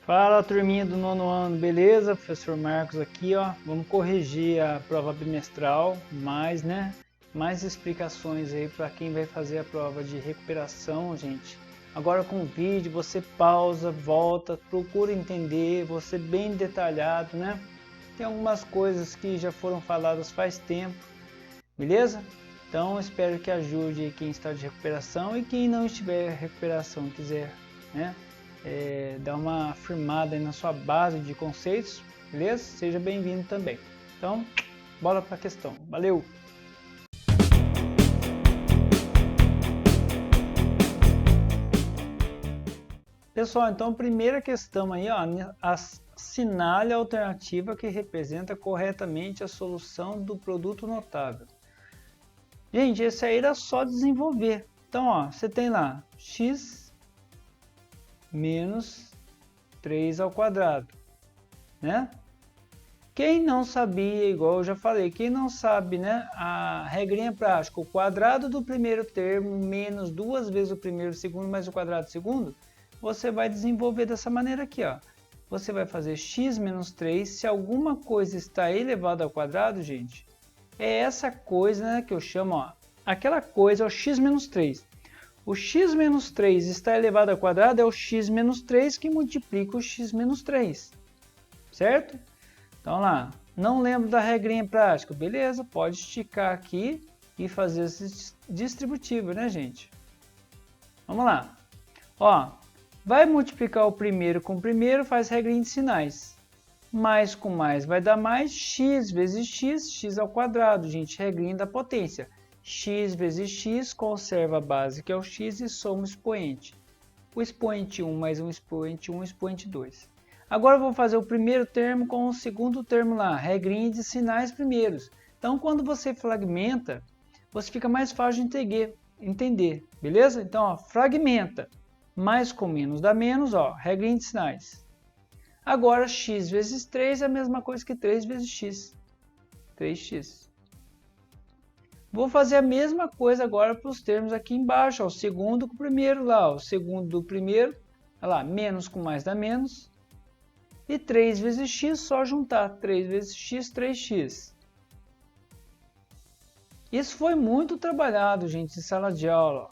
Fala, turminha do nono ano, beleza? Professor Marcos aqui, ó. Vamos corrigir a prova bimestral, mais explicações aí para quem vai fazer a prova de recuperação, gente. Agora com o vídeo, você pausa, volta, procura entender, você bem detalhado, né? Tem algumas coisas que já foram faladas faz tempo, beleza? Então, espero que ajude quem está de recuperação e quem não estiver em recuperação, quiser, né? Dar uma firmada aí na sua base de conceitos, beleza? Seja bem-vindo também. Então, bora para a questão. Valeu! Pessoal, então primeira questão aí, ó, assinale a alternativa que representa corretamente a solução do produto notável. Gente, esse aí era só desenvolver. Então, ó, você tem lá x menos 3 ao quadrado, né? Quem não sabia, igual eu já falei, quem não sabe, né, a regrinha prática, o quadrado do primeiro termo menos duas vezes o primeiro e o segundo mais o quadrado do segundo, você vai desenvolver dessa maneira aqui, ó. Você vai fazer x menos 3, se alguma coisa está elevada ao quadrado, gente, é essa coisa, né, que eu chamo, ó, aquela coisa é o x menos 3. O x menos 3 está elevado ao quadrado é o x menos 3 que multiplica o x menos 3, certo? Então lá, não lembro da regrinha prática, beleza, pode esticar aqui e fazer esse distributivo, né, gente? Vamos lá. Ó, vai multiplicar o primeiro com o primeiro, faz regrinha de sinais. Mais com mais vai dar mais, x vezes x, x ao quadrado, gente, regrinha da potência. X vezes x conserva a base, que é o x, e soma o expoente. O expoente 1 mais um expoente 1, expoente 2. Agora eu vou fazer o primeiro termo com o segundo termo lá, regrinha de sinais primeiros. Então, quando você fragmenta, você fica mais fácil de entender, beleza? Então, ó, fragmenta. Mais com menos dá menos, ó, regrinha de sinais. Agora, x vezes 3 é a mesma coisa que 3 vezes x. 3x. Vou fazer a mesma coisa agora para os termos aqui embaixo, ó, o segundo com o primeiro lá, ó, o segundo do primeiro, olha lá, menos com mais dá menos. E 3 vezes x, só juntar 3 vezes x, 3x. Isso foi muito trabalhado, gente, em sala de aula.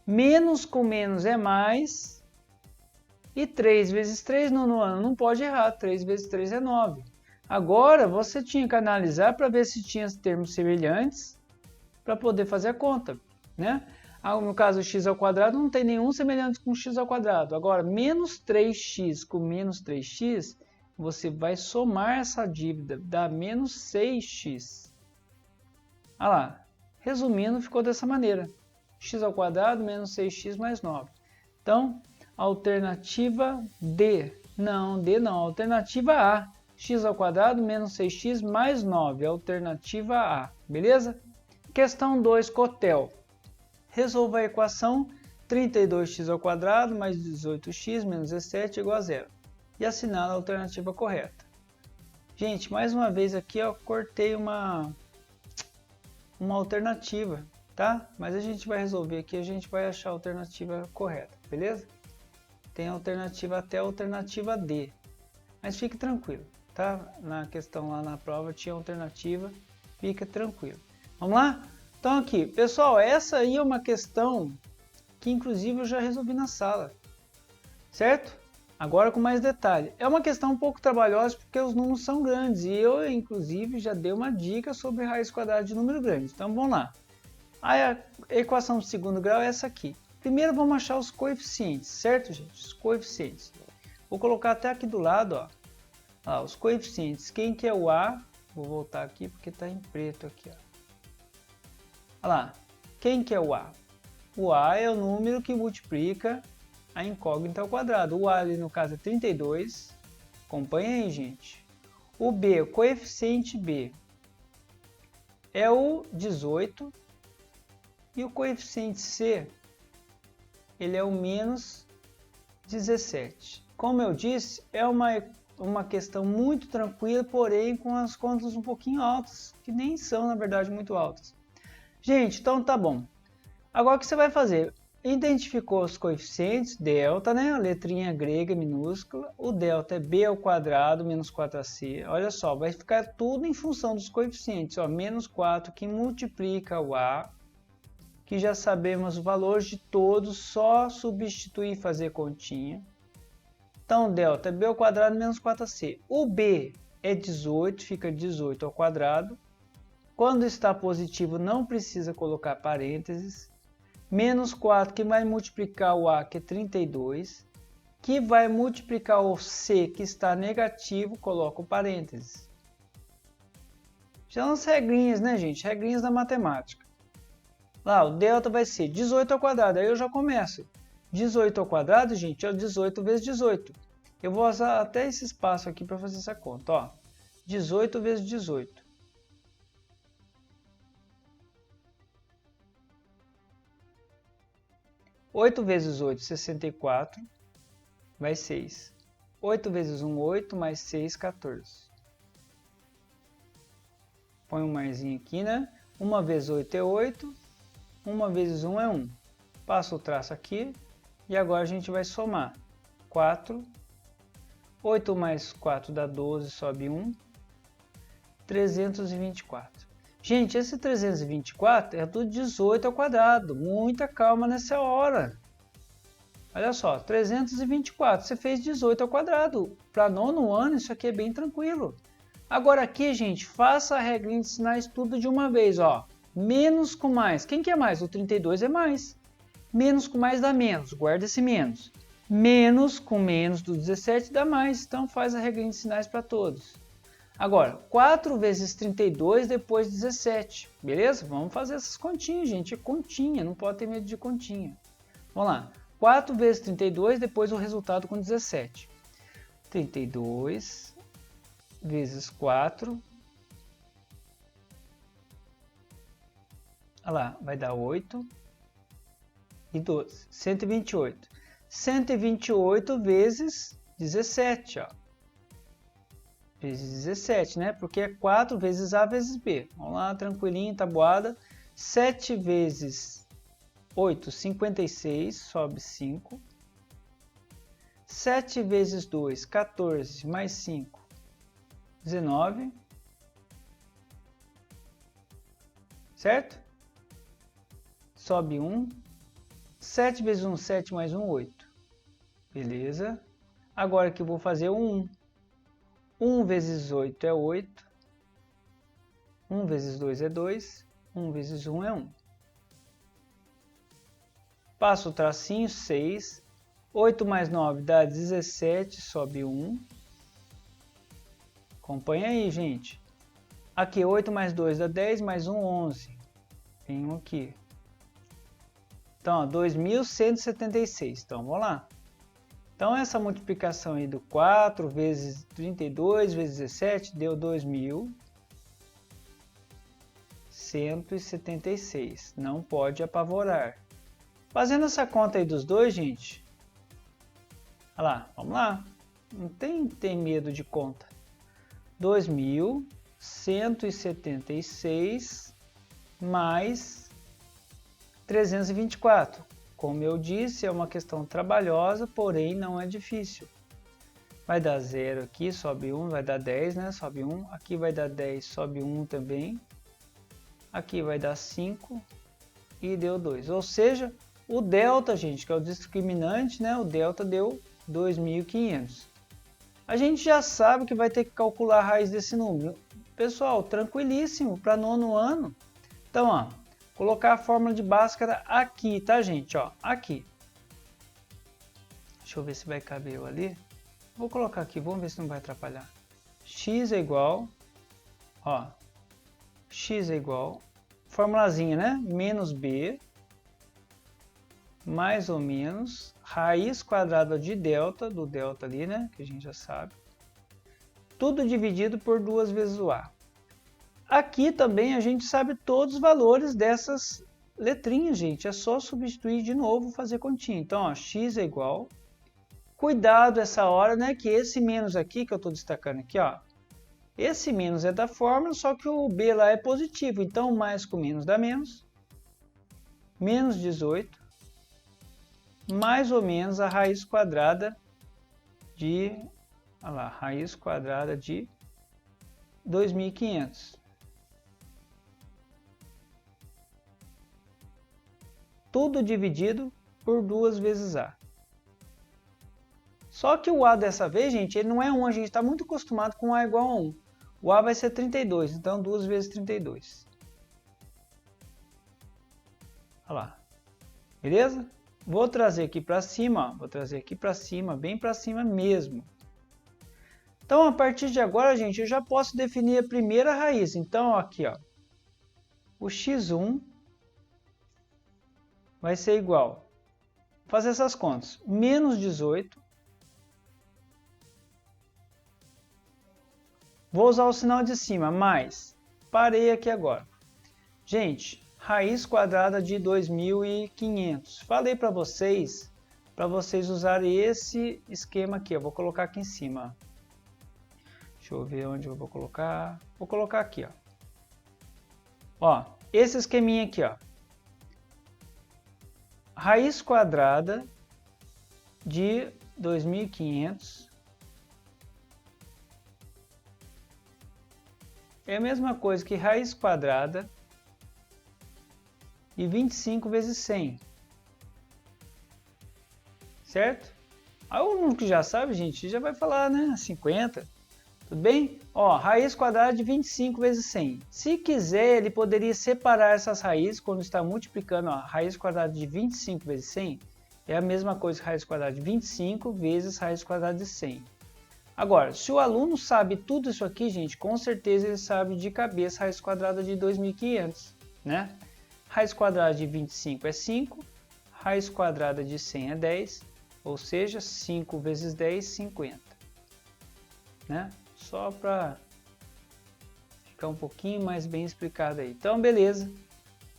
Menos com menos é mais. E 3 vezes 3 no ano não pode errar, 3 vezes 3 é 9. Agora você tinha que analisar para ver se tinha termos semelhantes para poder fazer a conta, né? No caso, x ao quadrado não tem nenhum semelhante com x ao quadrado. Agora, menos 3x com menos 3x, você vai somar essa dívida, dá menos 6x. Olha lá, resumindo, ficou dessa maneira. X ao quadrado menos 6x mais 9. Então, alternativa D. Não, D não, alternativa A. X ao quadrado menos 6x mais 9, alternativa A, beleza? Questão 2, Cotel. Resolva a equação 32x ao quadrado mais 18x menos 17 igual a zero. E assinala a alternativa correta. Gente, mais uma vez aqui eu cortei uma alternativa, tá? Mas a gente vai resolver aqui, a gente vai achar a alternativa correta, beleza? Tem alternativa até a alternativa D. Mas fique tranquilo, tá? Na questão lá na prova tinha alternativa, fica tranquilo. Vamos lá? Então aqui, pessoal, essa aí é uma questão que inclusive eu já resolvi na sala, certo? Agora com mais detalhe. É uma questão um pouco trabalhosa porque os números são grandes e eu inclusive já dei uma dica sobre raiz quadrada de número grande. Então vamos lá. A equação de segundo grau é essa aqui. Primeiro vamos achar os coeficientes, certo, gente? Os coeficientes. Vou colocar até aqui do lado, ó. Ah, os coeficientes. Quem que é o A? Vou voltar aqui porque está em preto aqui, ó. Olha lá, quem que é o A? O A é o número que multiplica a incógnita ao quadrado. O A ali no caso é 32. Acompanha aí, gente. O B, o coeficiente B, é o 18. E o coeficiente C, ele é o menos 17. Como eu disse, é uma questão muito tranquila, porém com as contas um pouquinho altas, que nem são, na verdade, muito altas. Gente, então tá bom. Agora o que você vai fazer? identificou os coeficientes, delta, né? A letrinha grega minúscula. O delta é b ao quadrado menos 4ac. Olha só, vai ficar tudo em função dos coeficientes. Ó, menos 4 que multiplica o a, que já sabemos o valor de todos, só substituir e fazer continha. Então, delta é b ao quadrado menos 4ac. O b é 18, fica 18 ao quadrado. Quando está positivo, não precisa colocar parênteses. Menos 4, que vai multiplicar o a, que é 32. Que vai multiplicar o c, que está negativo, coloca o parênteses. Já as regrinhas, né, gente? Regrinhas da matemática. Lá, o delta vai ser 18 ao quadrado. Aí eu já começo. 18 ao quadrado, gente, é 18 vezes 18. Eu vou usar até esse espaço aqui para fazer essa conta. Ó. 18 vezes 18. 8 vezes 8, 64, vai 6. 8 vezes 1, 8, mais 6, 14. Põe um marzinho aqui, né? 1 vezes 8 é 8, 1 vezes 1 é 1. Passa o traço aqui e agora a gente vai somar. 4, 8 mais 4 dá 12, sobe 1, 324. Gente, esse 324 é do 18 ao quadrado. Muita calma nessa hora. Olha só, 324. Você fez 18 ao quadrado. Para nono ano, isso aqui é bem tranquilo. Agora aqui, gente, faça a regrinha de sinais tudo de uma vez. Ó. Menos com mais. Quem que é mais? O 32 é mais. Menos com mais dá menos. Guarda esse menos. Menos com menos do 17 dá mais. Então faz a regrinha de sinais para todos. Agora, 4 vezes 32 depois 17, beleza? Vamos fazer essas continhas, gente. É continha, não pode ter medo de continha. Vamos lá. 4 vezes 32 depois o resultado com 17. 32 vezes 4. Olha lá, vai dar 8 e 12. 128. 128 vezes 17, ó. Vezes 17, né? Porque é 4 vezes A vezes B. Vamos lá, tranquilinho, tabuada. 7 vezes 8, 56, sobe 5. 7 vezes 2, 14, mais 5, 19. Certo? Sobe 1. 7 vezes 1, 7 mais 1, 8. Beleza? Agora que eu vou fazer o 1. 1 vezes 8 é 8, 1 vezes 2 é 2, 1 vezes 1 é 1. Passo o tracinho, 6, 8 mais 9 dá 17, sobe 1. Acompanha aí, gente. Aqui, 8 mais 2 dá 10, mais 1, 11. Tem um aqui. Então, ó, 2.176. Então, vamos lá. Então, essa multiplicação aí do 4 vezes 32 vezes 17 deu 2.176. Não pode apavorar. Fazendo essa conta aí dos dois, gente. Olha lá, vamos lá. Não tem medo de conta. 2.176 mais 324. Como eu disse, é uma questão trabalhosa, porém não é difícil. Vai dar 0 aqui, sobe 1, vai dar 10, né? Sobe 1. Aqui vai dar 10, sobe 1 também. Aqui vai dar 5 e deu 2. Ou seja, o delta, gente, que é o discriminante, né? O delta deu 2.500. A gente já sabe que vai ter que calcular a raiz desse número. Pessoal, tranquilíssimo para nono ano. Então, ó. Colocar a fórmula de Bhaskara aqui, tá, gente? Ó, aqui. Deixa eu ver se vai caber eu ali. Vou colocar aqui, vamos ver se não vai atrapalhar. X é igual, ó, x é igual, formulazinha, né? Menos b, mais ou menos, raiz quadrada de delta, do delta ali, né? Que a gente já sabe. Tudo dividido por 2 vezes o a. Aqui também a gente sabe todos os valores dessas letrinhas, gente. É só substituir de novo, fazer continha. Então, ó, x é igual. Cuidado essa hora, né? Que esse menos aqui, que eu estou destacando aqui, ó. Esse menos é da fórmula, só que o b lá é positivo. Então, mais com menos dá menos. Menos 18. mais ou menos a raiz quadrada de, olha lá, raiz quadrada de 2.500. Tudo dividido por 2 vezes A. Só que o A dessa vez, gente, ele não é 1, a gente está muito acostumado com A igual a 1. O A vai ser 32, então 2 vezes 32. Olha lá. Beleza? Vou trazer aqui para cima, ó. Vou trazer aqui para cima, bem para cima mesmo. Então, a partir de agora, gente, eu já posso definir a primeira raiz. Então, aqui, ó, o x1 vai ser igual, vou fazer essas contas, menos 18. Vou usar o sinal de cima, mais, parei aqui agora. Gente, raiz quadrada de 2.500. Falei para vocês usarem esse esquema aqui. Eu vou colocar aqui em cima. Deixa eu ver onde eu vou colocar. Vou colocar aqui, ó. Ó, esse esqueminha aqui, ó. Raiz quadrada de 2.500 é a mesma coisa que raiz quadrada de 25 vezes 100. Certo? Aí o aluno que já sabe, gente, já vai falar, né? 50. Tudo bem? Ó, raiz quadrada de 25 vezes 100. Se quiser, ele poderia separar essas raízes quando está multiplicando. Ó, raiz quadrada de 25 vezes 100 é a mesma coisa que raiz quadrada de 25 vezes raiz quadrada de 100. Agora, se o aluno sabe tudo isso aqui, gente, com certeza ele sabe de cabeça raiz quadrada de 2.500, né? Raiz quadrada de 25 é 5, raiz quadrada de 100 é 10, ou seja, 5 vezes 10, 50. Né? Só para ficar um pouquinho mais bem explicado aí. Então, beleza.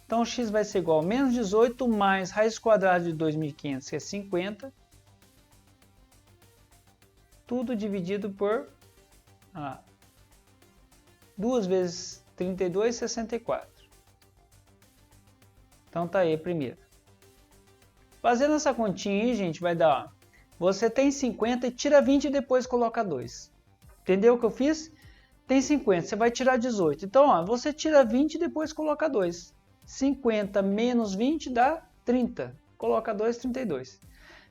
Então, x vai ser igual a menos 18 mais raiz quadrada de 2.500, que é 50. Tudo dividido por 2 vezes 32, 64. Então, tá aí a primeira. Fazendo essa continha aí, gente, vai dar, ó, você tem 50 e tira 20 e depois coloca 2. Entendeu o que eu fiz? Tem 50, você vai tirar 18. Então, ó, você tira 20 e depois coloca 2. 50 menos 20 dá 30. Coloca 2, 32.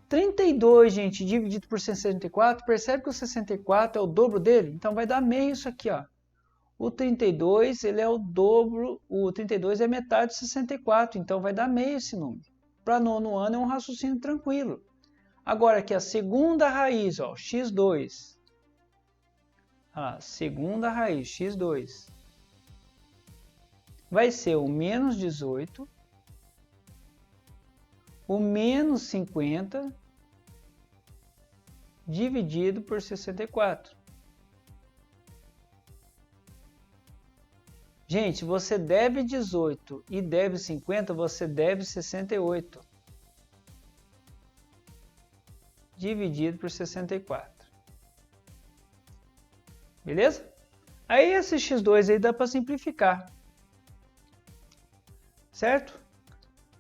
32, gente, dividido por 64, percebe que o 64 é o dobro dele? Então, vai dar meio isso aqui, ó. O 32, ele é o dobro, o 32 é metade de 64, então vai dar meio esse número. Para nono ano é um raciocínio tranquilo. Agora aqui a segunda raiz, ó, x2. A segunda raiz, x2, vai ser o menos 18, o menos 50, dividido por 64. Gente, você deve 18 e deve 50, você deve 68. Dividido por 64. Beleza? Aí esse x2 aí dá para simplificar. Certo?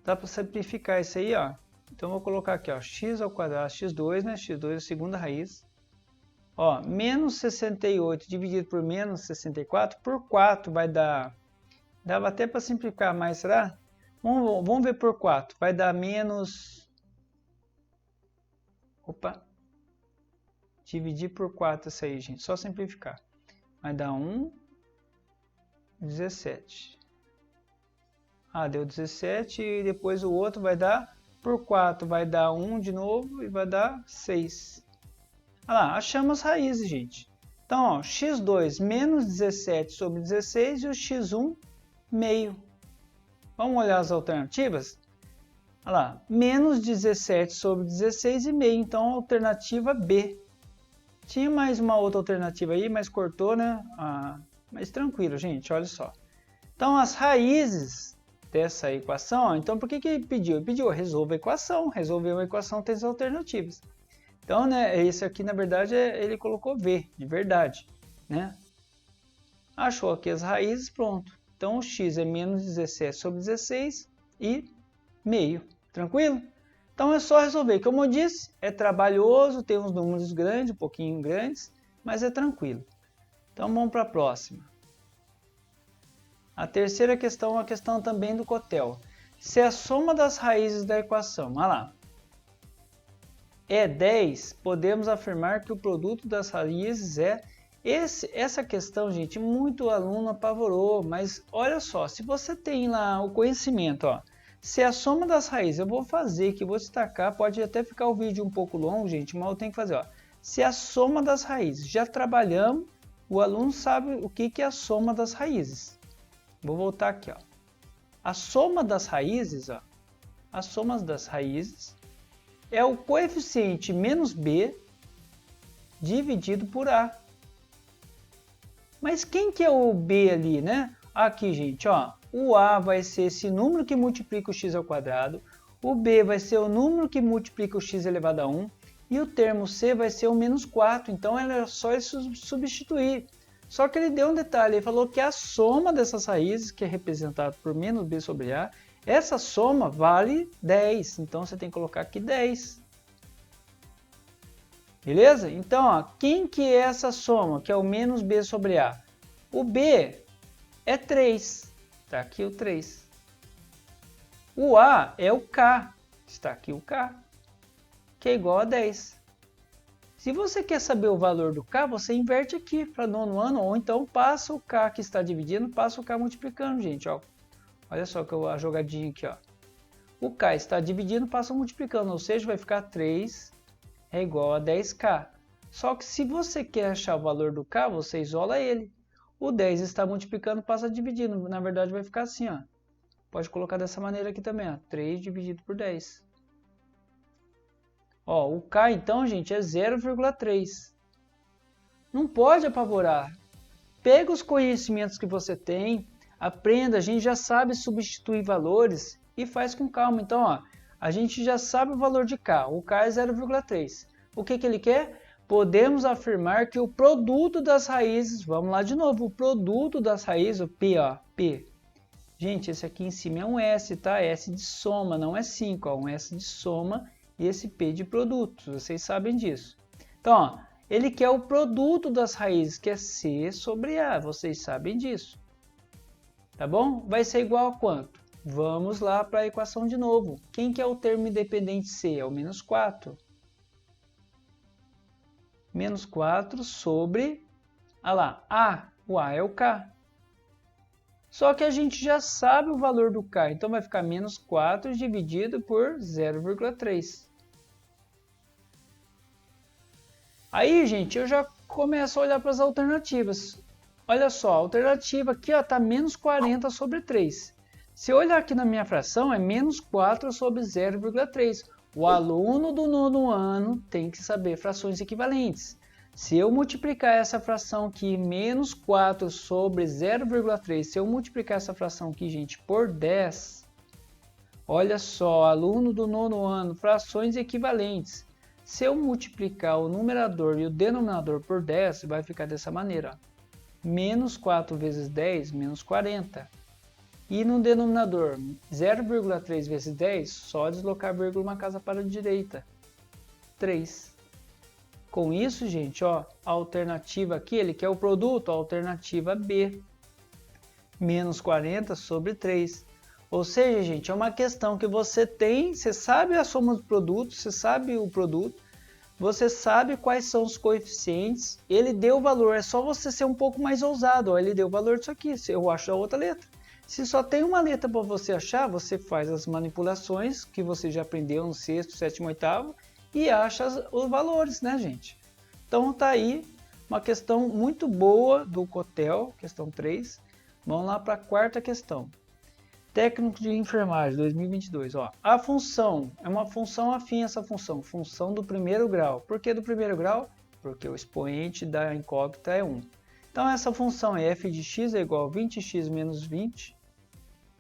Dá para simplificar isso aí, ó. Então, vou colocar aqui, ó, x ao quadrado, x2, né? x2 é a segunda raiz. Ó, menos 68 dividido por menos 64 por 4 vai dar... Dava até para simplificar mais, será? Vamos ver por 4. Vai dar menos... Opa! Dividir por 4 isso aí, gente. Só simplificar. Vai dar 1, 17. Ah, deu 17 e depois o outro vai dar por 4. Vai dar 1 de novo e vai dar 6. Olha lá, achamos as raízes, gente. Então, ó, x2 menos 17 sobre 16 e o x1 meio. Vamos olhar as alternativas? Olha lá, menos 17 sobre 16 e meio. Então, alternativa B. Tinha mais uma outra alternativa aí, mas cortou, né? Mas tranquilo, gente, olha só. Então, as raízes dessa equação, ó, então por que ele pediu? Ele pediu, resolva a equação. Resolveu a equação, tem as alternativas. Então, né, esse aqui, na verdade, ele colocou V, de verdade, né? Achou aqui as raízes, pronto. Então, o x é menos 17 sobre 16 e meio. Tranquilo? Então é só resolver. Como eu disse, é trabalhoso, tem uns números grandes, um pouquinho grandes, mas é tranquilo. Então vamos para a próxima. A terceira questão é uma questão também do cotel. Se a soma das raízes da equação, olha lá, é 10, podemos afirmar que o produto das raízes é... Essa questão, gente, muito aluno apavorou, mas olha só, se você tem lá o conhecimento, ó, se a soma das raízes, eu vou fazer aqui, vou destacar, pode até ficar o vídeo um pouco longo, gente, mas eu tenho que fazer, ó, se a soma das raízes, já trabalhamos, o aluno sabe o que é a soma das raízes. Vou voltar aqui, ó. A soma das raízes, ó, a soma das raízes é o coeficiente menos b dividido por a. Mas quem que é o b ali, né? Aqui, gente, ó, o a vai ser esse número que multiplica o x ao quadrado, o b vai ser o número que multiplica o x elevado a 1, e o termo c vai ser o menos 4, então é só substituir. Só que ele deu um detalhe, ele falou que a soma dessas raízes, que é representada por menos b sobre a, essa soma vale 10, então você tem que colocar aqui 10. Beleza? Então, ó, quem que é essa soma, que é o menos b sobre a? O b é 3, está aqui o 3. O a é o k, está aqui o k, que é igual a 10. Se você quer saber o valor do k, você inverte aqui para nono ano, ou então passa o k que está dividindo, passa o k multiplicando, gente. Ó. Olha só a jogadinha aqui. Ó. O k está dividindo, passa multiplicando, ou seja, vai ficar 3 é igual a 10k. Só que se você quer achar o valor do k, você isola ele. O 10 está multiplicando, passa dividindo. Na verdade, vai ficar assim. Ó. Pode colocar dessa maneira aqui também. Ó. 3 dividido por 10. Ó, o k, então, gente, é 0,3. Não pode apavorar. Pega os conhecimentos que você tem, aprenda, a gente já sabe substituir valores e faz com calma. Então, ó, a gente já sabe o valor de k. O k é 0,3. O que ele quer? Podemos afirmar que o produto das raízes, vamos lá de novo, o produto das raízes, o P, ó, P. Gente, esse aqui em cima é um S, tá? S de soma, não é 5, ó, um S de soma. E esse P de produtos, vocês sabem disso. Então, ó, ele quer o produto das raízes, que é C sobre A, vocês sabem disso. Tá bom? Vai ser igual a quanto? Vamos lá para a equação de novo. Quem que é o termo independente C? É o menos 4. Menos 4 sobre, olha lá, A. O A é o K. Só que a gente já sabe o valor do K, então vai ficar menos 4 dividido por 0,3. Aí, gente, eu já começo a olhar para as alternativas. Olha só, a alternativa aqui está menos 40 sobre 3. Se eu olhar aqui na minha fração, é menos 4 sobre 0,3. O aluno do nono ano tem que saber frações equivalentes. Se eu multiplicar essa fração aqui, menos 4 sobre 0,3, se eu multiplicar essa fração aqui, gente, por 10, olha só, aluno do nono ano, frações equivalentes. Se eu multiplicar o numerador e o denominador por 10, vai ficar dessa maneira. Ó. Menos 4 vezes 10, menos 40. E no denominador, 0,3 vezes 10, só deslocar a vírgula uma casa para a direita. 3. Com isso, gente, ó, a alternativa aqui, ele quer o produto, a alternativa B. Menos 40 sobre 3. Ou seja, gente, é uma questão que você tem, você sabe a soma dos produtos, você sabe o produto, você sabe quais são os coeficientes, ele deu o valor, é só você ser um pouco mais ousado, ó, ele deu o valor disso aqui, eu acho a outra letra. Se só tem uma letra para você achar, você faz as manipulações que você já aprendeu no sexto, sétimo, oitavo e acha os valores, né, gente? Então tá aí uma questão muito boa do Cotel, questão 3. Vamos lá para a quarta questão. Técnico de enfermagem 2022, ó. A função é uma função afim a essa função do primeiro grau. Por que do primeiro grau? Porque o expoente da incógnita é 1. Então essa função é f de x é igual a 20x menos 20,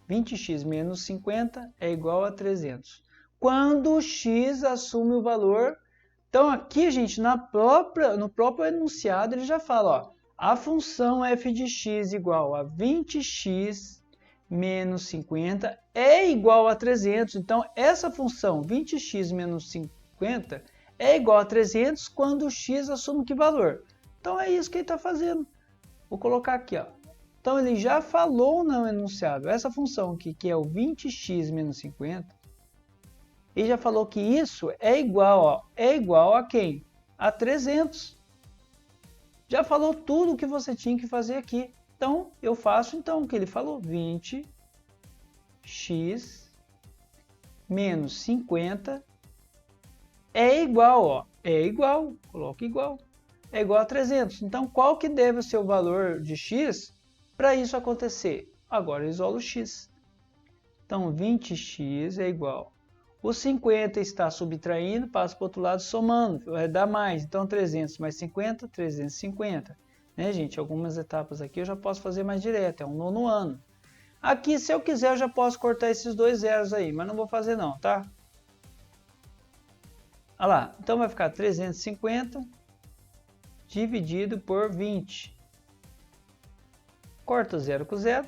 20x menos 50 é igual a 300. Quando x assume o valor, então aqui, gente, no próprio enunciado ele já fala, ó, a função f de x igual a 20x menos 50 é igual a 300. Então, essa função 20x menos 50 é igual a 300 quando x assume que valor. Então, é isso que ele está fazendo. Vou colocar aqui, ó. Então, ele já falou no enunciado. Essa função aqui, que é o 20x menos 50, ele já falou que isso é igual a quem? A 300. Já falou tudo o que você tinha que fazer aqui. Então, eu faço o que ele falou. 20x menos 50 é igual, coloca igual. É igual a 300. Então, qual que deve ser o valor de x para isso acontecer? Agora eu isolo x. Então, 20x é igual. O 50 está subtraindo, passa para o outro lado somando, vai dar mais. Então, 300 mais 50, 350. Né, gente? Algumas etapas aqui eu já posso fazer mais direto, é um nono ano. Aqui, se eu quiser, eu já posso cortar esses dois zeros aí, mas não vou fazer não, tá? Olha lá, então vai ficar 350 dividido por 20. Corta o zero com zero.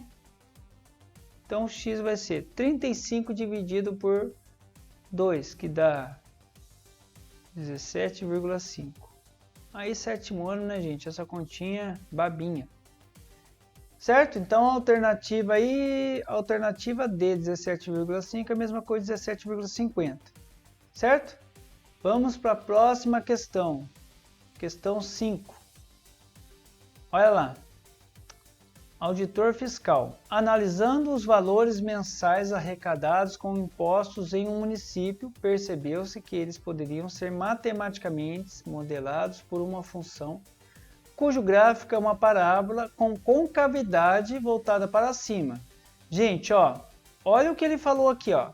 Então, x vai ser 35 dividido por 2, que dá 17,5. Aí, sétimo ano, né, gente? Essa continha babinha. Certo? Então, a alternativa aí, alternativa D, 17,5, é a mesma coisa, 17,50. Certo? Vamos para a próxima questão. Questão 5. Olha lá. Auditor fiscal. Analisando os valores mensais arrecadados com impostos em um município, percebeu-se que eles poderiam ser matematicamente modelados por uma função cujo gráfico é uma parábola com concavidade voltada para cima. Gente, ó, olha o que ele falou aqui, ó.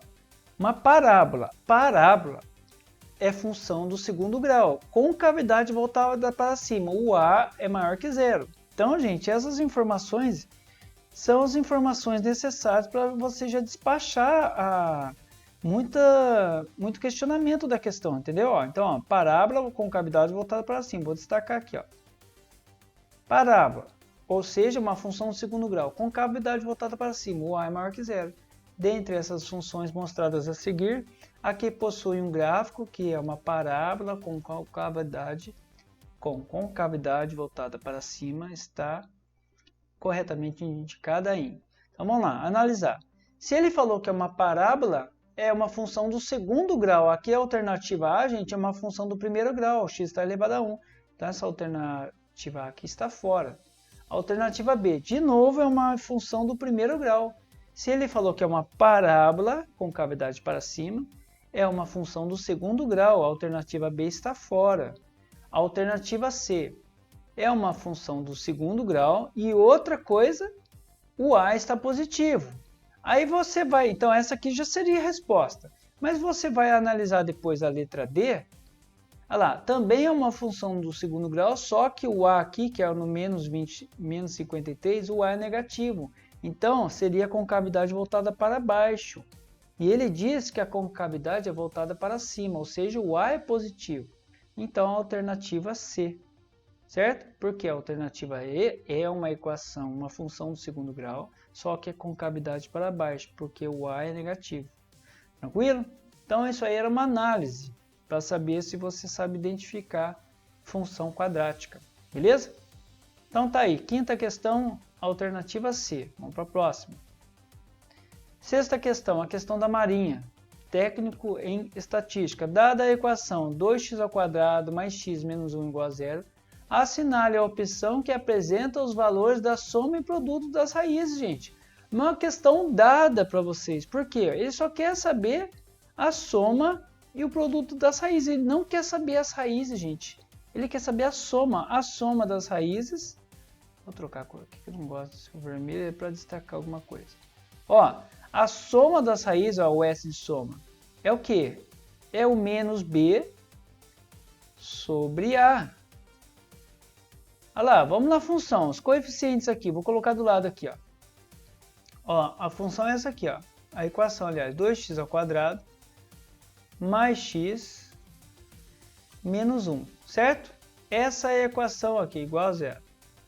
Uma parábola. Parábola é função do segundo grau, concavidade voltada para cima. O A é maior que zero. Então, gente, essas informações são as informações necessárias para você já despachar muito questionamento da questão, entendeu? Então, ó, parábola com cavidade voltada para cima. Vou destacar aqui, ó. Parábola, ou seja, uma função do segundo grau, com cavidade voltada para cima. O A é maior que zero. Dentre essas funções mostradas a seguir, a que possui um gráfico, que é uma parábola com concavidade voltada para cima, está corretamente indicada em. Então vamos lá, analisar. Se ele falou que é uma parábola, é uma função do segundo grau. Aqui a alternativa A, gente, é uma função do primeiro grau, x está elevado a 1. Então essa alternativa A aqui está fora. A alternativa B, de novo, é uma função do primeiro grau. Se ele falou que é uma parábola com cavidade para cima, é uma função do segundo grau. A alternativa B está fora. A alternativa C é uma função do segundo grau e outra coisa, o A está positivo. Aí você vai, então essa aqui já seria a resposta. Mas você vai analisar depois a letra D. Olha lá, também é uma função do segundo grau, só que o A aqui, que é no menos 20, menos 53, o A é negativo. Então, seria a concavidade voltada para baixo. E ele diz que a concavidade é voltada para cima, ou seja, o A é positivo. Então, a alternativa C, certo? Porque a alternativa E é uma equação, uma função do segundo grau, só que é concavidade para baixo, porque o A é negativo. Tranquilo? Então, isso aí era uma análise, para saber se você sabe identificar função quadrática. Beleza? Então, tá aí. Quinta questão, alternativa C. Vamos para a próxima. Sexta questão, a questão da Marinha. Técnico em estatística. Dada a equação 2x² mais x menos 1 igual a 0, assinale a opção que apresenta os valores da soma e produto das raízes, gente. Uma questão dada para vocês. Por quê? Ele só quer saber a soma e o produto das raízes. Ele não quer saber as raízes, gente. Ele quer saber a soma das raízes. Vou trocar a cor aqui, que eu não gosto. O vermelho é para destacar alguma coisa. Ó, a soma das raízes, ó, o S de soma, é o quê? É o menos B sobre A. Olha lá, vamos na função. Os coeficientes aqui, vou colocar do lado aqui, ó. Ó, a função é essa aqui, ó. A equação, aliás, 2x² mais x menos 1, certo? Essa é a equação aqui, igual a zero.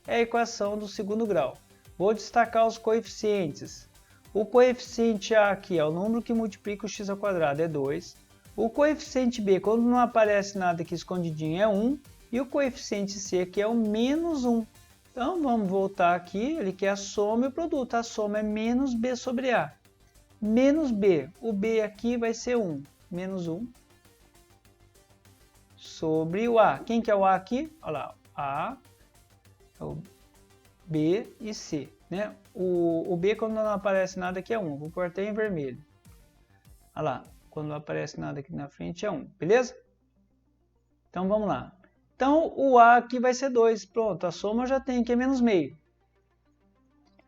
É a equação do segundo grau. Vou destacar os coeficientes. O coeficiente A aqui é o número que multiplica o x ao quadrado, é 2. O coeficiente B, quando não aparece nada aqui escondidinho, é 1. E o coeficiente C aqui é o menos 1. Então, vamos voltar aqui, ele quer a soma e o produto. A soma é menos B sobre A. Menos B, o B aqui vai ser 1. Menos 1 sobre o A. Quem que é o A aqui? Olha lá, A, o B e C. Né? O B, quando não aparece nada aqui, é 1. Vou cortar em vermelho. Olha lá, quando não aparece nada aqui na frente, é 1. Beleza? Então, vamos lá. Então, o A aqui vai ser 2. Pronto, a soma já tem aqui, é menos meio.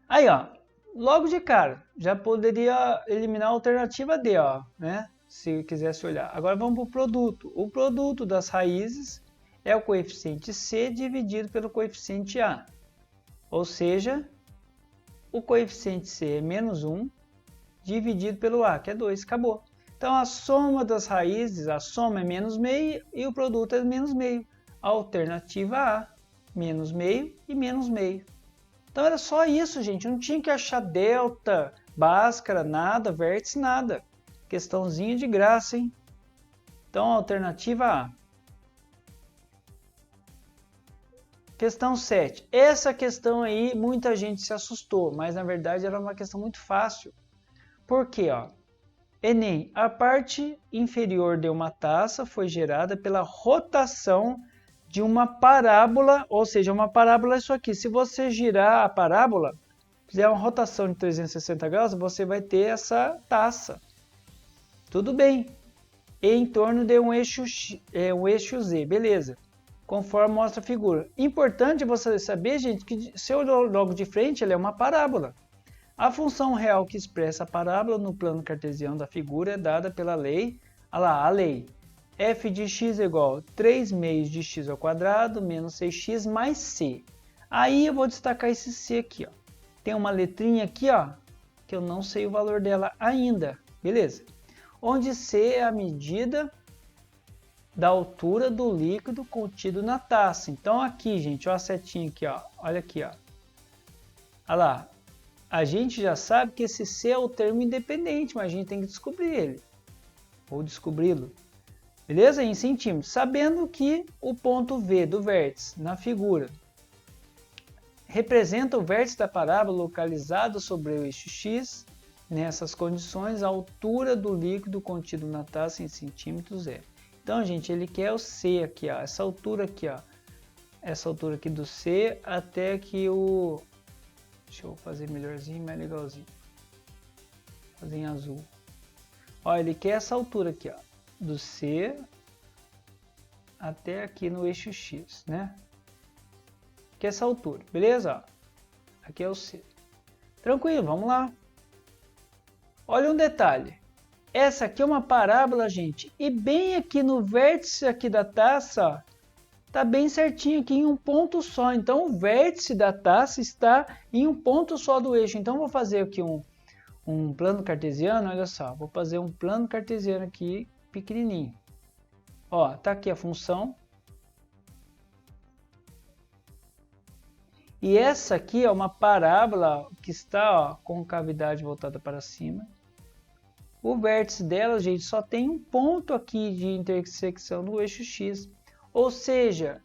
Aí, ó, logo de cara, já poderia eliminar a alternativa D, ó, né? Se quisesse olhar. Agora vamos para o produto. O produto das raízes é o coeficiente C dividido pelo coeficiente A. Ou seja, o coeficiente C é menos 1 dividido pelo A, que é 2. Acabou. Então, a soma das raízes, a soma é menos meio e o produto é menos meio. Alternativa A, menos meio e menos meio. Então, era só isso, gente. Não tinha que achar delta, bhaskara, nada, vértice, nada. Questãozinha de graça, hein? Então, alternativa A. Questão 7. Essa questão aí, muita gente se assustou, mas na verdade era uma questão muito fácil. Por quê? Ó? Enem, a parte inferior de uma taça foi gerada pela rotação de uma parábola, ou seja, uma parábola é isso aqui. Se você girar a parábola, fizer uma rotação de 360 graus, você vai ter essa taça. Tudo bem. E em torno de um eixo Z, beleza. Conforme mostra a figura. Importante você saber, gente, que se eu olhar logo de frente, ela é uma parábola. A função real que expressa a parábola no plano cartesiano da figura é dada pela lei, olha lá, a lei f de x é igual a 3 meios de x ao quadrado menos 6x mais c. Aí eu vou destacar esse c aqui, ó. Tem uma letrinha aqui, ó, que eu não sei o valor dela ainda, beleza? Onde c é a medida da altura do líquido contido na taça. Então aqui, gente, ó a setinha aqui, ó, olha aqui, ó. Olha lá, a gente já sabe que esse c é o termo independente, mas a gente tem que descobrir ele, ou descobri-lo. Beleza? Em centímetros. Sabendo que o ponto V do vértice na figura representa o vértice da parábola localizado sobre o eixo X, nessas condições, a altura do líquido contido na taça em centímetros é. Então, gente, ele quer o C aqui, ó, essa altura aqui, ó. Essa altura aqui do C até que o... Deixa eu fazer melhorzinho, mais legalzinho. Fazer em azul. Ó, ele quer essa altura aqui, ó. Do C até aqui no eixo X, né? Que é essa altura, beleza? Aqui é o C. Tranquilo, vamos lá. Olha um detalhe. Essa aqui é uma parábola, gente. E bem aqui no vértice aqui da taça, ó, tá bem certinho aqui em um ponto só. Então, o vértice da taça está em um ponto só do eixo. Então, vou fazer aqui um plano cartesiano. Olha só, vou fazer um plano cartesiano aqui pequenininho. Ó, tá aqui a função. E essa aqui é uma parábola que está, ó, com cavidade voltada para cima. O vértice dela, gente, só tem um ponto aqui de intersecção do eixo X. Ou seja,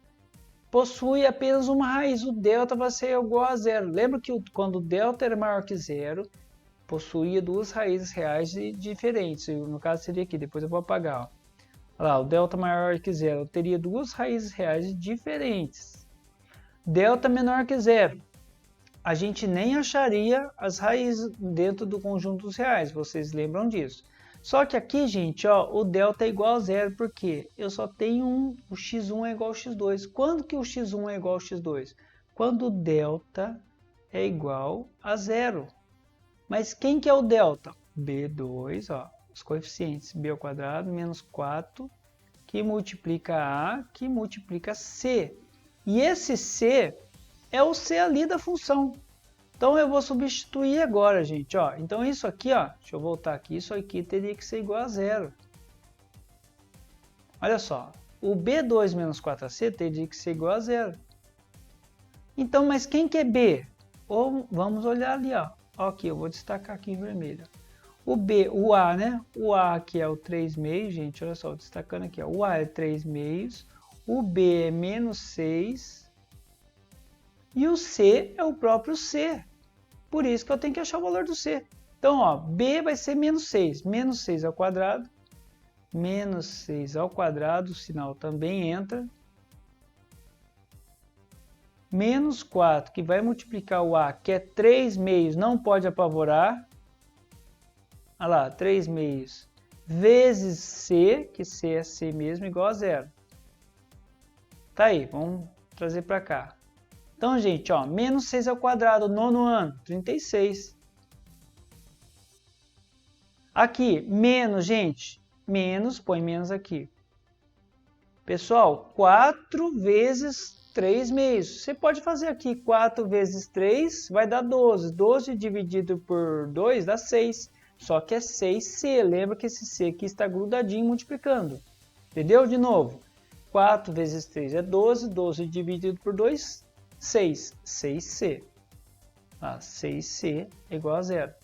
possui apenas uma raiz. O delta vai ser igual a zero. Lembra que quando o delta era maior que zero, possuía duas raízes reais diferentes. No caso seria aqui, depois eu vou apagar. Ó. Olha lá, o delta maior que zero, eu teria duas raízes reais diferentes. Delta menor que zero, a gente nem acharia as raízes dentro do conjunto dos reais, vocês lembram disso. Só que aqui, gente, ó, o delta é igual a zero, porque eu só tenho o x1 é igual ao x2. Quando que o x1 é igual ao x2? Quando o delta é igual a zero. Mas quem que é o delta? B2, ó, os coeficientes b ao quadrado menos 4, que multiplica A, que multiplica C. E esse C é o C ali da função. Então eu vou substituir agora, gente. Ó. Então isso aqui, ó, deixa eu voltar aqui, isso aqui teria que ser igual a zero. Olha só, o B2 menos 4AC teria que ser igual a zero. Então, mas quem que é B? Ou vamos olhar ali, ó. Aqui, eu vou destacar aqui em vermelho. O B, o A, né? O A aqui é o 3/2, gente, olha só, destacando aqui, ó. O A é 3/2, o B é menos 6 e o C é o próprio C. Por isso que eu tenho que achar o valor do C. Então, ó, B vai ser menos 6. Menos 6 ao quadrado. Menos 6 ao quadrado, o sinal também entra. Menos 4, que vai multiplicar o A, que é 3/2, não pode apavorar. Olha lá, 3/2 vezes C, que C é C mesmo, igual a 0. Tá aí, vamos trazer para cá. Então, gente, ó, menos 6 ao quadrado, nono ano, 36. Aqui, menos, gente, menos, põe menos aqui. Pessoal, 4 vezes 3/2. Você pode fazer aqui 4 vezes 3, vai dar 12. 12 dividido por 2 dá 6. Só que é 6C. Lembra que esse C aqui está grudadinho multiplicando. Entendeu? De novo. 4 vezes 3 é 12. 12 dividido por 2, 6. 6C. 6C é igual a 0.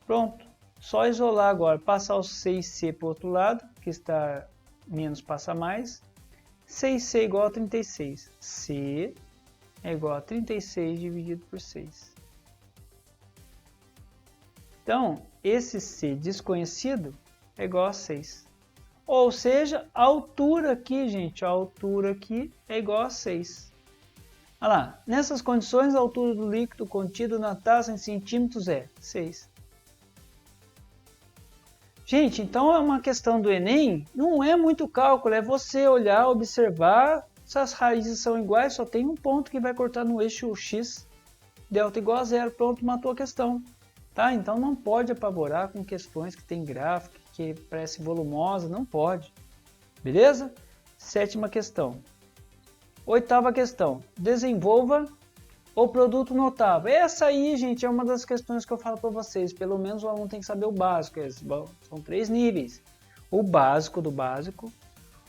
Pronto. Só isolar agora. Passar o 6C para o outro lado, que está menos passa mais. 6C é igual a 36. C é igual a 36 dividido por 6. Então, esse C desconhecido é igual a 6. Ou seja, a altura aqui, gente, a altura aqui é igual a 6. Olha lá, nessas condições, a altura do líquido contido na taça em centímetros é 6. Gente, então é uma questão do Enem, não é muito cálculo, é você olhar, observar, se as raízes são iguais, só tem um ponto que vai cortar no eixo X, delta igual a 0, pronto, matou a questão. Tá? Então não pode apavorar com questões que tem gráfico, que parece volumosa, não pode. Beleza? Sétima questão. Oitava questão, desenvolva o produto notável. Essa aí, gente, é uma das questões que eu falo para vocês. Pelo menos o aluno tem que saber o básico. São 3 níveis. O básico do básico,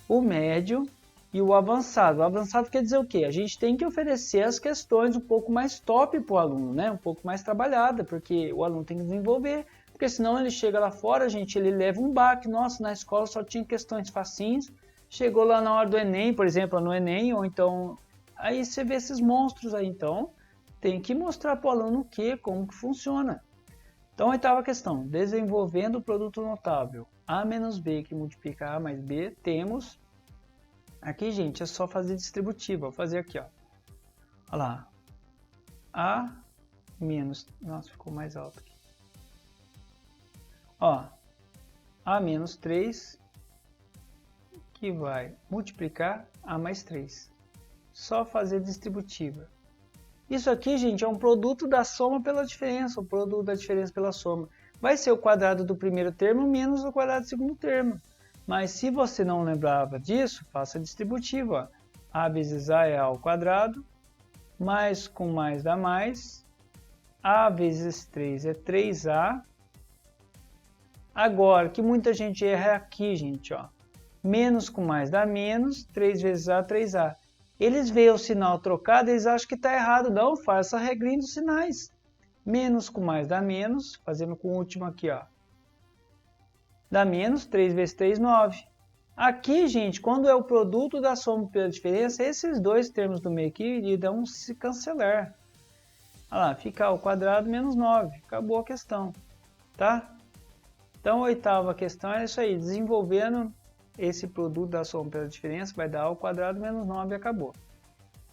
o médio e o avançado. O avançado quer dizer o quê? A gente tem que oferecer as questões um pouco mais top para o aluno, né? Um pouco mais trabalhada, porque o aluno tem que desenvolver. Porque senão ele chega lá fora, gente, ele leva um baque. Nossa, na escola só tinha questões facinhas. Chegou lá na hora do Enem, por exemplo, no Enem, ou então... Aí você vê esses monstros aí, então... Tem que mostrar para o aluno o que, como que funciona. Então, oitava questão. Desenvolvendo o produto notável. A menos B que multiplica A mais B. Temos... Aqui, gente, é só fazer distributiva. Vou fazer aqui, ó. Olha lá. A menos... Nossa, ficou mais alto aqui. Ó. A menos 3 que vai multiplicar A mais 3. Só fazer distributiva. Isso aqui, gente, é um produto da soma pela diferença, o produto da diferença pela soma. Vai ser o quadrado do primeiro termo menos o quadrado do segundo termo. Mas se você não lembrava disso, faça distributivo. Ó. A vezes A é A ao quadrado, mais com mais dá mais. A vezes 3 é 3A. Agora, que muita gente erra aqui, gente, ó. Menos com mais dá menos, 3 vezes A, 3A. Eles veem o sinal trocado e eles acham que está errado. Não, faz essa regrinha dos sinais. Menos com mais dá menos, fazendo com o último aqui, ó. Dá menos, 3 vezes 3, 9. Aqui, gente, quando é o produto da soma pela diferença, esses dois termos do meio aqui irão se cancelar. Olha lá, fica ao quadrado menos 9. Acabou a questão, tá? Então, a oitava questão é isso aí, desenvolvendo esse produto da soma pela diferença, vai dar ao quadrado menos 9 e acabou.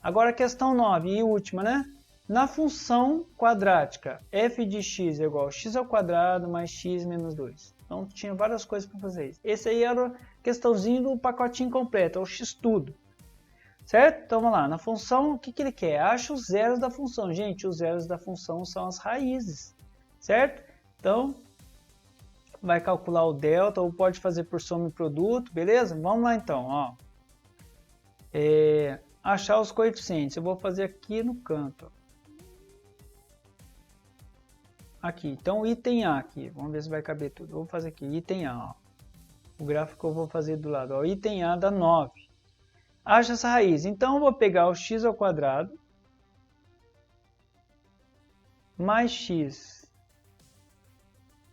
Agora, a questão 9 e última, né? Na função quadrática, f de x é igual a x ao quadrado mais x menos 2. Então, tinha várias coisas para fazer isso. Esse aí era a questãozinho do pacotinho completo, é o x-tudo. Certo? Então, vamos lá. Na função, o que ele quer? Acha os zeros da função. Gente, os zeros da função são as raízes. Certo? Então, vai calcular o delta ou pode fazer por soma e produto, beleza? Vamos lá, então. Ó. Achar os coeficientes. Eu vou fazer aqui no canto. Aqui, então item A aqui, vamos ver se vai caber tudo. Eu vou fazer aqui, item A, ó. O gráfico eu vou fazer do lado, ó. Item A dá 9. Acha essa raiz, então eu vou pegar o x ao quadrado mais x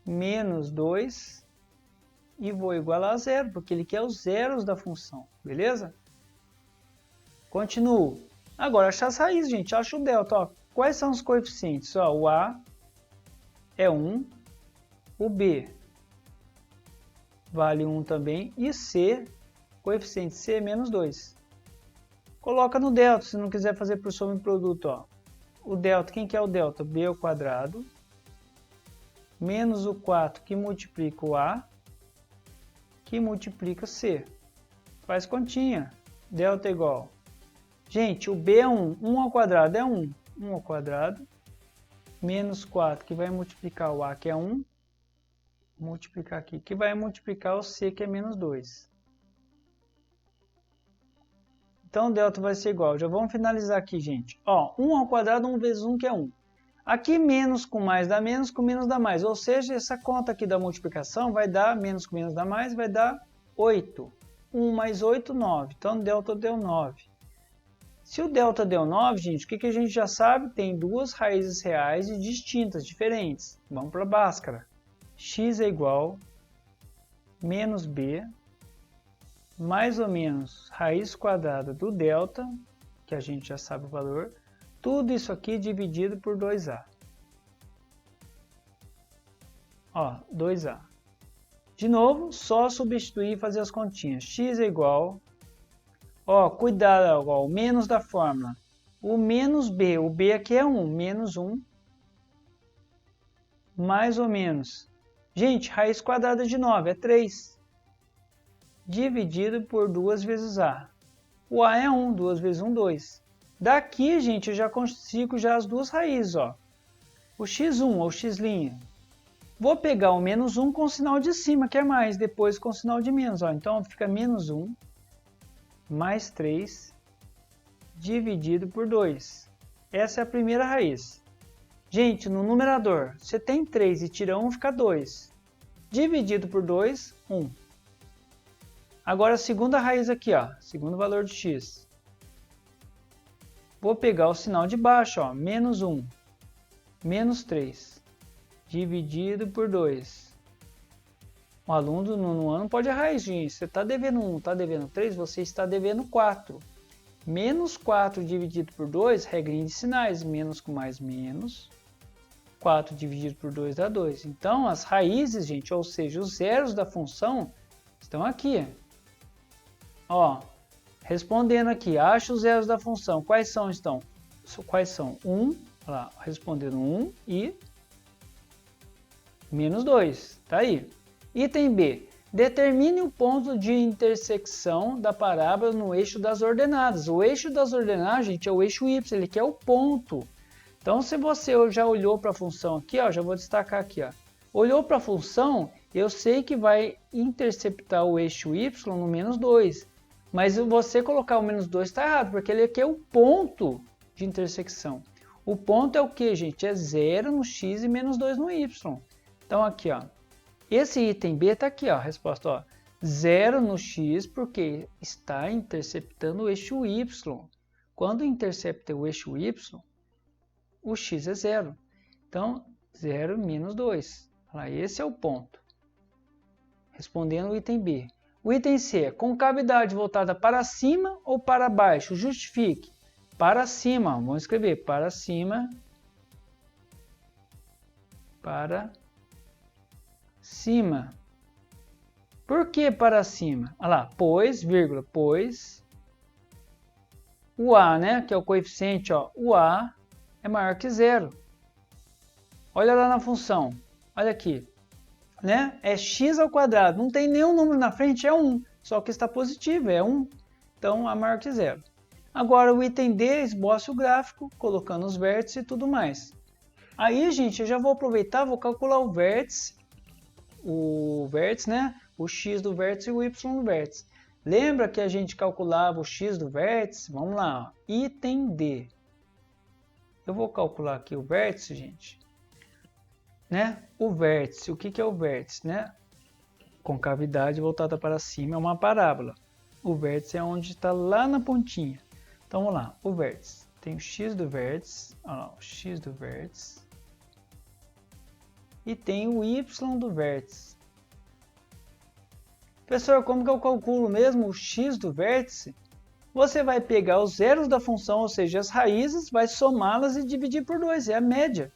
menos 2 e vou igualar a zero, porque ele quer os zeros da função, beleza? Continuo. Agora, achar as raízes, gente. Acha o delta. Ó. Quais são os coeficientes? Ó, o A é 1, o B vale 1 também, e C, coeficiente C é menos 2. Coloca no delta, se não quiser fazer por soma e produto. Ó. O delta, quem que é o delta? B ao quadrado, menos o 4 que multiplica o A, que multiplica C. Faz continha. Delta é igual. Gente, o B é 1. 1 ao quadrado é 1. 1 ao quadrado. Menos 4, que vai multiplicar o A, que é 1. Multiplicar aqui, que vai multiplicar o C, que é menos 2. Então, o delta vai ser igual. Já vamos finalizar aqui, gente. Ó, 1 ao quadrado, 1 vezes 1, que é 1. Aqui, menos com mais dá menos, com menos dá mais. Ou seja, essa conta aqui da multiplicação vai dar, menos com menos dá mais, vai dar 8. 1 mais 8, 9. Então, o delta deu 9. Se o delta deu 9, gente, o que a gente já sabe? Tem duas raízes reais e distintas, diferentes. Vamos para a Bhaskara. X é igual menos b, mais ou menos raiz quadrada do delta, que a gente já sabe o valor, tudo isso aqui dividido por 2a. Ó, 2a. De novo, só substituir e fazer as continhas. X é igual... Ó, cuidado, ó, o menos da fórmula. O menos b, o b aqui é 1, menos 1, mais ou menos. Gente, raiz quadrada de 9 é 3. Dividido por 2 vezes a. O a é 1, 2 vezes 1, 2. Daqui, gente, eu já consigo já as duas raízes, ó. O x1 ou x'. Vou pegar o menos 1 com o sinal de cima, que é mais, depois com o sinal de menos, ó. Então, fica menos 1 mais 3 dividido por 2. Essa é a primeira raiz. Gente, no numerador, você tem 3 e tira 1, fica 2. Dividido por 2, 1. Agora a segunda raiz aqui, ó, segundo valor de x. Vou pegar o sinal de baixo, ó, menos 1, menos 3, dividido por 2. O aluno no ano pode errar isso, gente. Você está devendo 1, está devendo 3, você está devendo 4. Menos 4 dividido por 2, regrinha de sinais. Menos com mais menos. 4 dividido por 2 dá 2. Então, as raízes, gente, ou seja, os zeros da função, estão aqui. Ó, respondendo aqui, acha os zeros da função. Quais são? Quais são? 1, lá, respondendo 1 e menos 2. Tá aí. Item B. Determine o ponto de intersecção da parábola no eixo das ordenadas. O eixo das ordenadas, gente, é o eixo y, ele quer o ponto. Então, se você já olhou para a função aqui, ó, já vou destacar aqui, ó. Olhou para a função, eu sei que vai interceptar o eixo y no menos 2. Mas você colocar o menos 2 está errado, porque ele quer o ponto de intersecção. O ponto é o que, gente? É 0 no x e menos 2 no y. Então, aqui, ó. Esse item B está aqui, ó, a resposta, ó, 0 no x, porque está interceptando o eixo y. Quando intercepta o eixo y, o x é 0. Então, 0 menos 2. Esse é o ponto. Respondendo o item B. O item C é concavidade voltada para cima ou para baixo? Justifique. Para cima, vamos escrever para cima. Para cima. Por que para cima? Olha lá, pois, vírgula, pois o A, né, que é o coeficiente, ó, o A é maior que 0. Olha lá na função, olha aqui, né, é x ao quadrado, não tem nenhum número na frente, é 1, só que está positivo, é 1, então A maior que 0. Agora o item D, esboce o gráfico, colocando os vértices e tudo mais. Aí, gente, eu já vou aproveitar, vou calcular o vértice, né? O x do vértice e o y do vértice. Lembra que a gente calculava o x do vértice? Vamos lá, ó. Item D. Eu vou calcular aqui o vértice, gente. Né? O vértice, o que é o vértice? Né? Concavidade voltada para cima é uma parábola. O vértice é onde está lá na pontinha. Então vamos lá, o vértice. Tem o x do vértice, olha lá, o x do vértice e tem o y do vértice. Professor, como que eu calculo mesmo o x do vértice? Você vai pegar os zeros da função, ou seja, as raízes, vai somá-las e dividir por 2, é a média.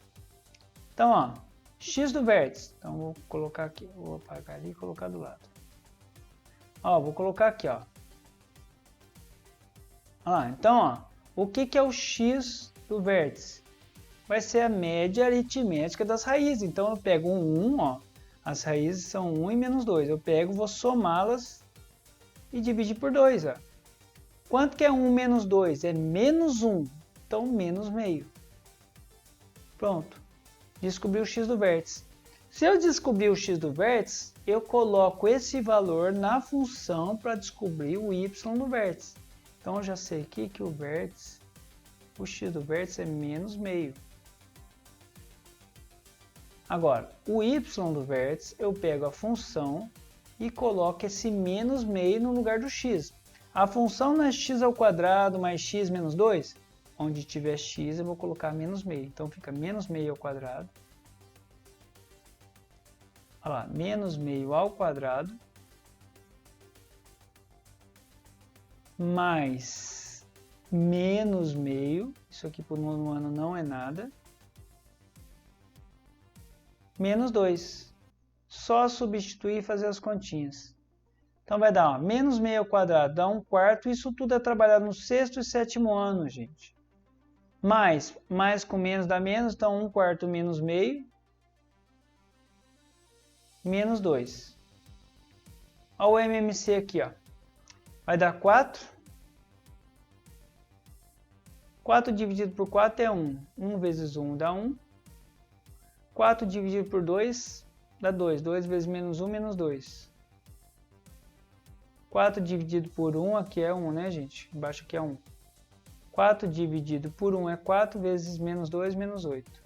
Então, ó, x do vértice. Então, vou colocar aqui, vou apagar ali e colocar do lado. Ó, vou colocar aqui, ó. Então, ó, o que é o x do vértice? Vai ser a média aritmética das raízes. Então, eu pego um 1, ó, as raízes são 1 e menos 2. Eu pego, vou somá-las e dividir por 2, ó. Quanto que é 1 menos 2? É menos 1, então menos meio. Pronto, descobri o x do vértice. Se eu descobrir o x do vértice, eu coloco esse valor na função para descobrir o y do vértice. Então, eu já sei aqui que o x do vértice é menos meio. Agora, o y do vértice, eu pego a função e coloco esse menos meio no lugar do x. A função não é x ao quadrado mais x menos 2? Onde tiver x, eu vou colocar menos meio. Então, fica menos meio ao quadrado. Olha lá, menos meio ao quadrado. Mais menos meio. Isso aqui por um ano não é nada. Menos 2. Só substituir e fazer as continhas. Então, vai dar, ó, menos meio ao quadrado dá 1/4. Isso tudo é trabalhado no 6º e 7º ano, gente. Mais com menos dá menos. Então, 1/4 menos meio. Menos 2. Olha o MMC aqui, ó. Vai dar 4. 4 dividido por 4 é 1. 1 vezes 1 dá 1. 4 dividido por 2 dá 2. 2 vezes menos 1, menos 2. 4 dividido por 1, aqui é 1, né, gente? Embaixo aqui é 1. 4 dividido por 1 é 4, vezes menos 2, menos 8.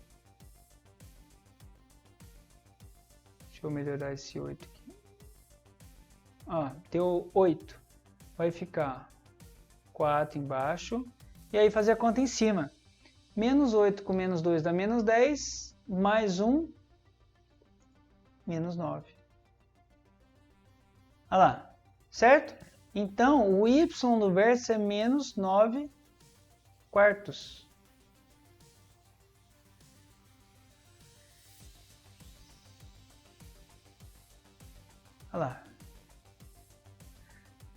Deixa eu melhorar esse 8 aqui. Ó, deu 8. Vai ficar 4 embaixo. E aí fazer a conta em cima. Menos 8 com menos 2 dá menos 10. Mais 1, menos 9. Olha lá. Certo? Então, o y do vértice é menos 9/4. Olha lá.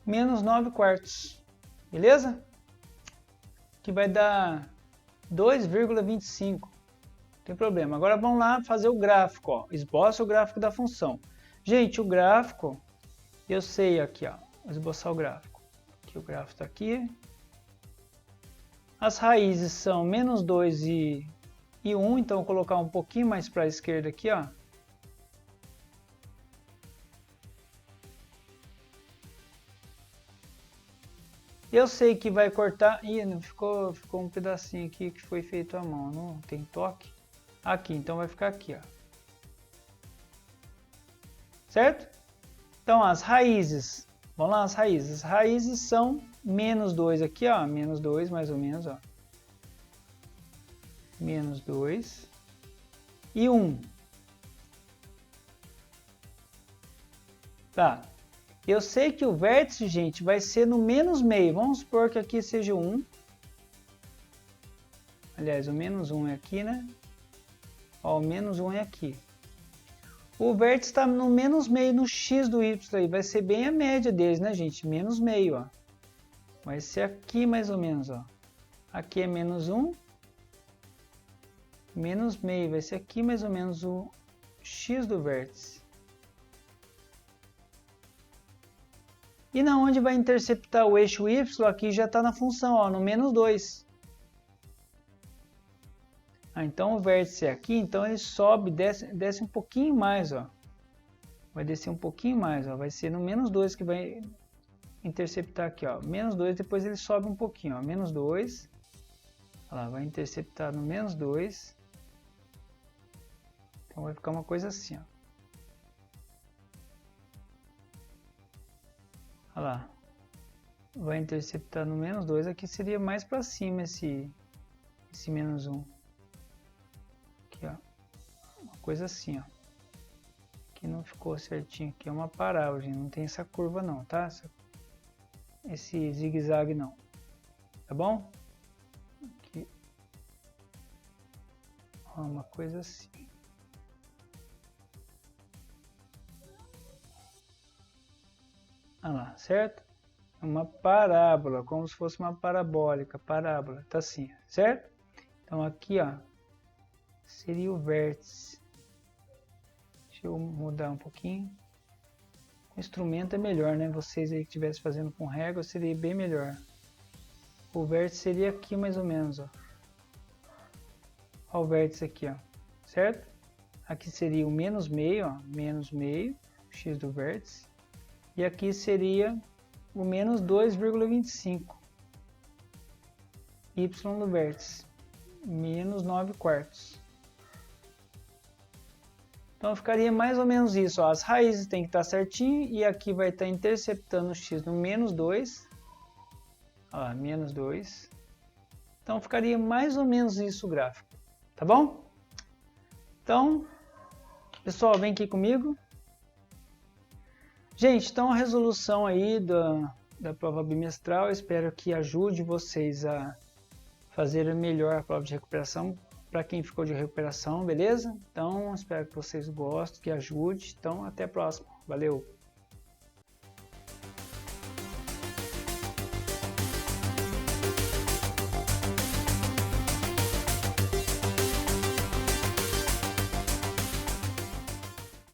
Menos 9/4. Beleza? Que vai dar 2,25. Não tem problema. Agora vamos lá fazer o gráfico. Ó. Esboça o gráfico da função. Gente, o gráfico... Eu sei aqui, ó, vou esboçar o gráfico. Aqui o gráfico está aqui. As raízes são menos 2 e 1, então vou colocar um pouquinho mais para a esquerda aqui, ó. Eu sei que vai cortar... Ih, não ficou um pedacinho aqui que foi feito à mão, não tem toque. Aqui, então vai ficar aqui, ó. Certo? Então, as raízes, vamos lá, as raízes. As raízes são menos 2 aqui, ó, menos 2 mais ou menos, ó. Menos 2 e 1. Tá. Eu sei que o vértice, gente, vai ser no menos meio. Vamos supor que aqui seja 1. Aliás, o menos 1 é aqui, né? Ó, o menos 1 é aqui. O vértice está no menos meio no x do y aí. Vai ser bem a média deles, né, gente? Menos meio, ó. Vai ser aqui mais ou menos, ó. Aqui é menos 1. Menos meio. Vai ser aqui mais ou menos o x do vértice. E na onde vai interceptar o eixo y, aqui já está na função, ó, no menos 2. Então o vértice é aqui, então ele sobe, desce um pouquinho mais, ó. Vai descer um pouquinho mais, ó. Vai ser no menos 2 que vai interceptar aqui, ó. Menos 2, depois ele sobe um pouquinho, ó. Menos 2. Olha lá, vai interceptar no menos 2. Então vai ficar uma coisa assim, ó. Olha lá. Vai interceptar no menos 2. Aqui seria mais para cima esse menos 1. Aqui, ó. Uma coisa assim, ó. Aqui não ficou certinho, aqui é uma parábola, gente. Não tem essa curva não, tá? Esse zigue-zague não, tá bom? Aqui. Ó, uma coisa assim. Olha lá, certo? É uma parábola, como se fosse uma parabólica, parábola, tá assim, certo? Então aqui, ó, seria o vértice. Deixa eu mudar um pouquinho. O instrumento é melhor, né? Vocês aí que estivessem fazendo com régua, seria bem melhor. O vértice seria aqui mais ou menos, ó. Ó o vértice aqui, ó, certo? Aqui seria o menos meio, ó, menos meio, x do vértice. E aqui seria o menos 2,25, y do vértice, menos 9/4. Então ficaria mais ou menos isso, ó. As raízes tem que estar certinho e aqui vai estar interceptando o x no menos 2. Ó, menos 2. Então ficaria mais ou menos isso o gráfico, tá bom? Então, pessoal, vem aqui comigo. Gente, então a resolução aí da prova bimestral, eu espero que ajude vocês a fazer melhor a prova de recuperação para quem ficou de recuperação, beleza? Então, espero que vocês gostem, que ajude. Então, até a próxima. Valeu!